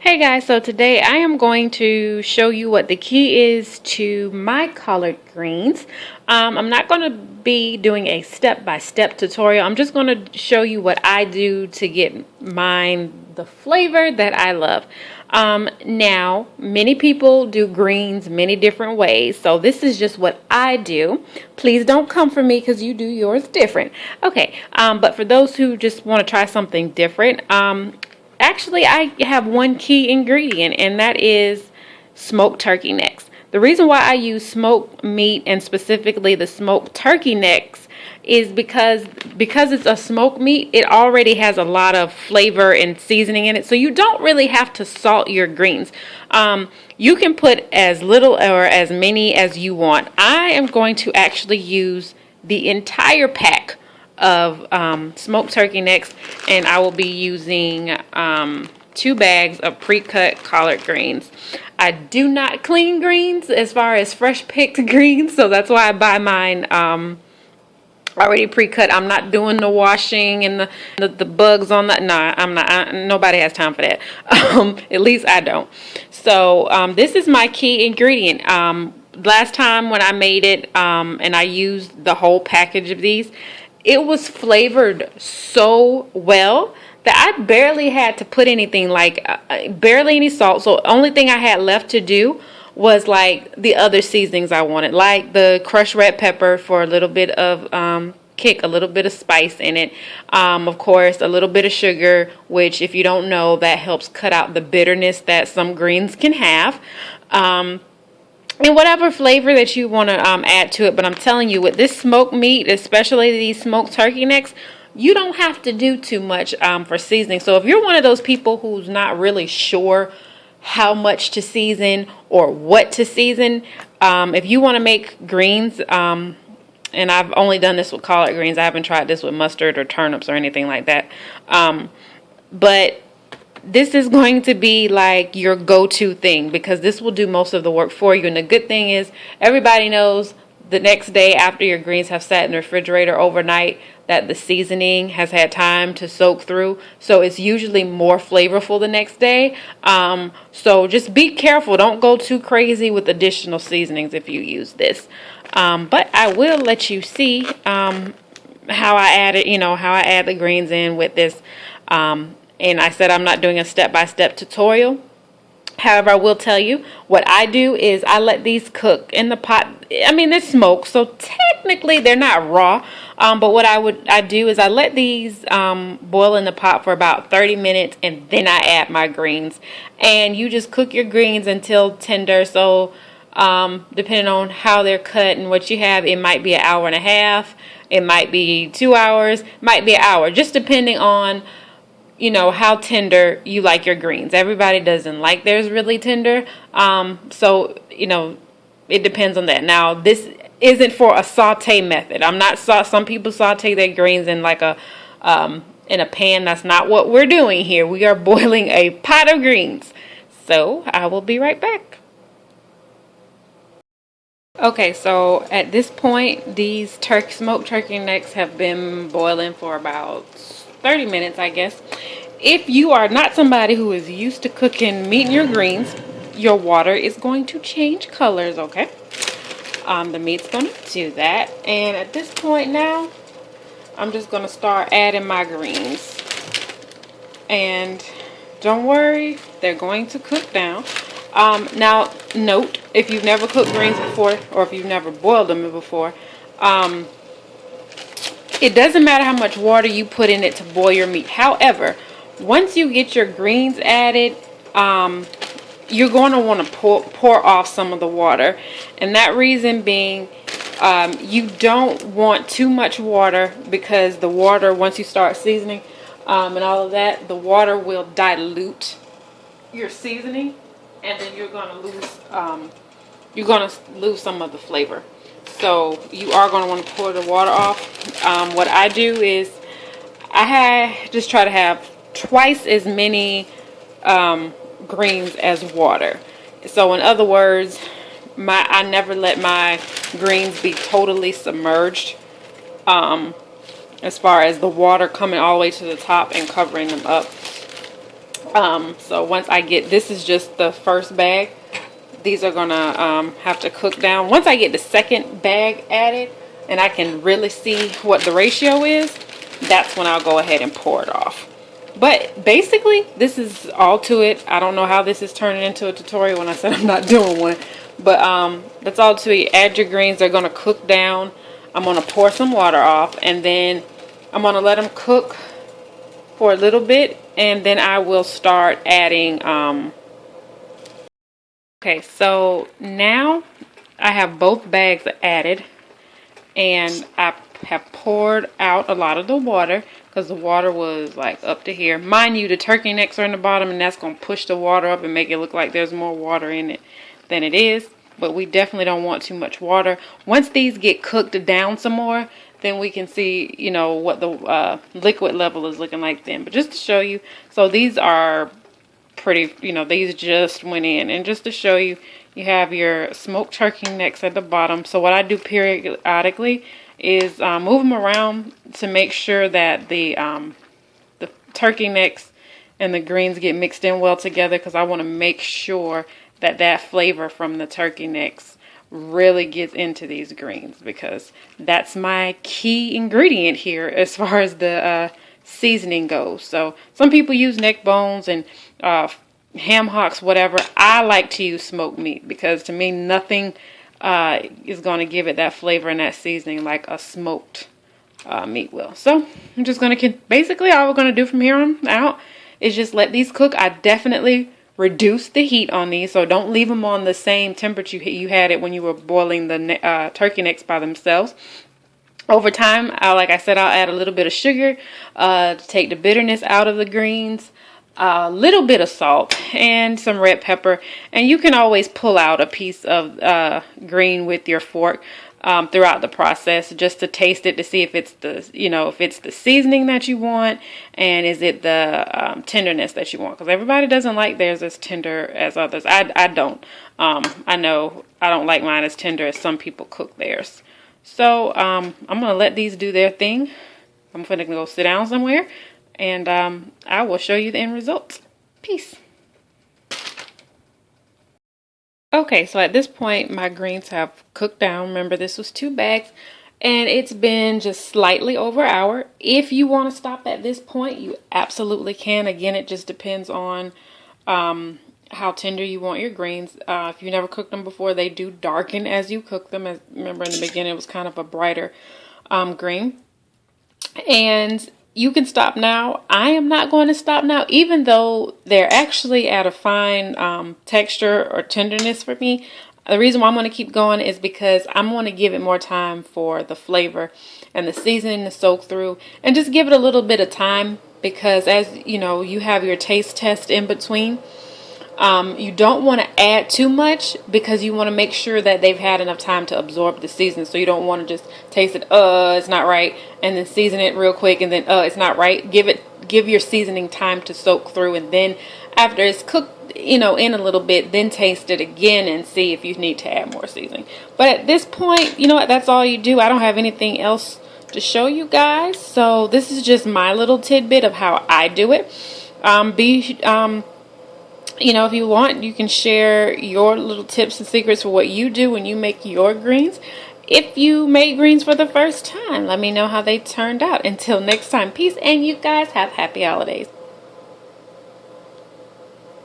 Hey guys, so today I am going to show you what the key is to my collard greens. I'm not going to be doing a step-by-step tutorial. I'm just going to show you what I do to get mine the flavor that I love. Now, many people do greens many different ways, so this is just what I do. Please don't come for me because you do yours different. Okay, but for those who just want to try something different, actually, I have one key ingredient, and that is smoked turkey necks. The reason why I use smoked meat and specifically the smoked turkey necks is because it's a smoked meat, it already has a lot of flavor and seasoning in it, so you don't really have to salt your greens. You can put as little or as many as you want. I am going to actually use the entire pack of smoked turkey necks, and I will be using 2 bags of pre-cut collard greens. I do not clean greens as far as fresh picked greens, so that's why I buy mine already pre-cut. I'm not doing the washing and the bugs on that. Nah, I'm not. Nobody has time for that. At least I don't. So this is my key ingredient. Last time when I made it and I used the whole package of these, it was flavored so well that I barely had to put anything, like barely any salt. So the only thing I had left to do was like the other seasonings I wanted, like the crushed red pepper for a little bit of kick, a little bit of spice in it. Of course, a little bit of sugar, which if you don't know, that helps cut out the bitterness that some greens can have. And whatever flavor that you want to add to it. But I'm telling you, with this smoked meat, especially these smoked turkey necks, you don't have to do too much for seasoning. So if you're one of those people who's not really sure how much to season or what to season, if you want to make greens, and I've only done this with collard greens, I haven't tried this with mustard or turnips or anything like that, but this is going to be like your go-to thing because this will do most of the work for you. And the good thing is everybody knows the next day after your greens have sat in the refrigerator overnight that the seasoning has had time to soak through. So it's usually more flavorful the next day. So just be careful. Don't go too crazy with additional seasonings if you use this. But I will let you see how I add it, how I add the greens in with this. And I said I'm not doing a step-by-step tutorial. However, I will tell you what I do is I let these cook in the pot. I mean, they're smoked, so technically they're not raw. But what I do is I let these boil in the pot for about 30 minutes, and then I add my greens. And you just cook your greens until tender. So depending on how they're cut and what you have, it might be an hour and a half. It might be 2 hours. It might be an hour, just depending on how tender you like your greens. Everybody doesn't like theirs really tender. So, it depends on that. Now, this isn't for a saute method. I'm not some people saute their greens in like in a pan. That's not what we're doing here. We are boiling a pot of greens. So, I will be right back. Okay, so at this point, these smoked turkey necks have been boiling for about 30 minutes, I guess. If you are not somebody who is used to cooking meat in your greens, your water is going to change colors, okay? The meat's going to do that. And at this point now, I'm just going to start adding my greens. And don't worry, they're going to cook down. Now, note, if you've never cooked greens before, or if you've never boiled them before, it doesn't matter how much water you put in it to boil your meat. However, once you get your greens added, you're going to want to pour off some of the water. And that reason being, you don't want too much water because the water, once you start seasoning and all of that, the water will dilute your seasoning. And then you're going to lose some of the flavor. So you are going to want to pour the water off. What I do is I just try to have twice as many greens as water. So in other words, I never let my greens be totally submerged as far as the water coming all the way to the top and covering them up. So once I get, this is just the first bag. These are gonna have to cook down. Once I get the second bag added and I can really see what the ratio is, that's when I'll go ahead and pour it off. But basically, this is all to it. I don't know how this is turning into a tutorial when I said I'm not doing one. But that's all to it. Add your greens. They're going to cook down. I'm going to pour some water off. And then I'm going to let them cook for a little bit. And then I will start adding... Okay, so now I have both bags added. And I have poured out a lot of the water because the water was like up to here. Mind you, the turkey necks are in the bottom, and that's going to push the water up and make it look like there's more water in it than it is. But we definitely don't want too much water. Once these get cooked down some more, then we can see, you know, what the liquid level is looking like then. But just to show you, so these are pretty, you know, these just went in. And just to show you, you have your smoked turkey necks at the bottom. So what I do periodically is move them around to make sure that the turkey necks and the greens get mixed in well together, because I want to make sure that that flavor from the turkey necks really gets into these greens, because that's my key ingredient here as far as the seasoning goes. So some people use neck bones and ham hocks, whatever. I like to use smoked meat because to me nothing is going to give it that flavor and that seasoning like a smoked meat will. So I'm just going to basically all we're going to do from here on out is just let these cook. I definitely reduce the heat on these, so don't leave them on the same temperature you had it when you were boiling the turkey necks by themselves. Over time, like I said, I'll add a little bit of sugar to take the bitterness out of the greens, a little bit of salt, and some red pepper. And you can always pull out a piece of green with your fork throughout the process, just to taste it, to see if it's the, you know, if it's the seasoning that you want, and is it the tenderness that you want. Because everybody doesn't like theirs as tender as others. I don't. I know I don't like mine as tender as some people cook theirs. So I'm gonna let these do their thing. I'm gonna go sit down somewhere, and I will show you the end results. Peace. Okay, so at this point, my greens have cooked down. Remember, this was 2 bags, and it's been just slightly over an hour. If you want to stop at this point, you absolutely can. Again, it just depends on how tender you want your greens. If you never cooked them before, they do darken as you cook them. As remember, in the beginning, it was kind of a brighter green. And you can stop now. I am not going to stop now, even though they're actually at a fine texture or tenderness for me. The reason why I'm going to keep going is because I'm going to give it more time for the flavor and the seasoning to soak through, and just give it a little bit of time, because as you know, you have your taste test in between. You don't want to add too much, because you want to make sure that they've had enough time to absorb the seasoning. So you don't want to just taste it, it's not right, and then season it real quick, and then it's not right. Give your seasoning time to soak through, and then after it's cooked, you know, in a little bit, then taste it again and see if you need to add more seasoning. But at this point, you know what, that's all you do. I don't have anything else to show you guys, so this is just my little tidbit of how I do it. You know, if you want, you can share your little tips and secrets for what you do when you make your greens. If you made greens for the first time, let me know how they turned out. Until next time, peace, and you guys have happy holidays.